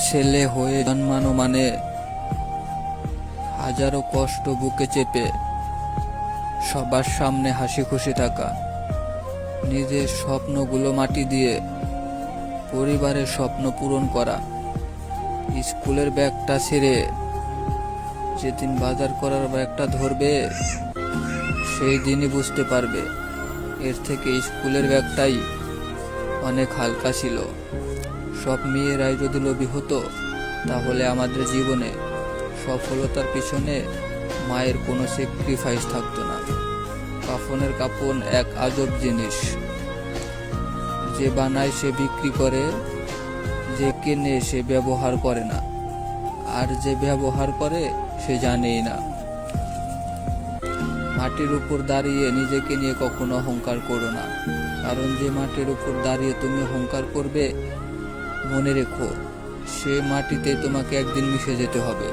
ছেলে হয়ে জন্মানো মানে হাজারো কষ্ট বুকে চেপে সবার সামনে হাসি খুশি থাকা, নিজের স্বপ্নগুলো মাটি দিয়ে পরিবারের স্বপ্ন পূরণ করা। স্কুলের ব্যাগটা ছেড়ে যেদিন বাজার করার ব্যাগটা ধরবে সেই দিনই বুঝতে পারবে এর থেকে স্কুলের ব্যাগটাই অনেক হালকা ছিল। সব মেয়েরাই যদি লোভী হতো তাহলে আমাদের জীবনে সফলতার পিছনে মায়ের কোনো স্যাক্রিফাইস থাকতো না। কাফনের কাপন এক আজব জিনিস, যে বানায় সে বিক্রি করে, যে কেনে সে ব্যবহার করে না, আর যে ব্যবহার করে সে জানেই না। মাটির উপর দাঁড়িয়ে নিজেকে নিয়ে কখনো অহংকার করো না, কারণ যে মাটির উপর দাঁড়িয়ে তুমি অহংকার করবে, মনে রেখো সে মাটিতে তোমাকে একদিন মিশে যেতে হবে।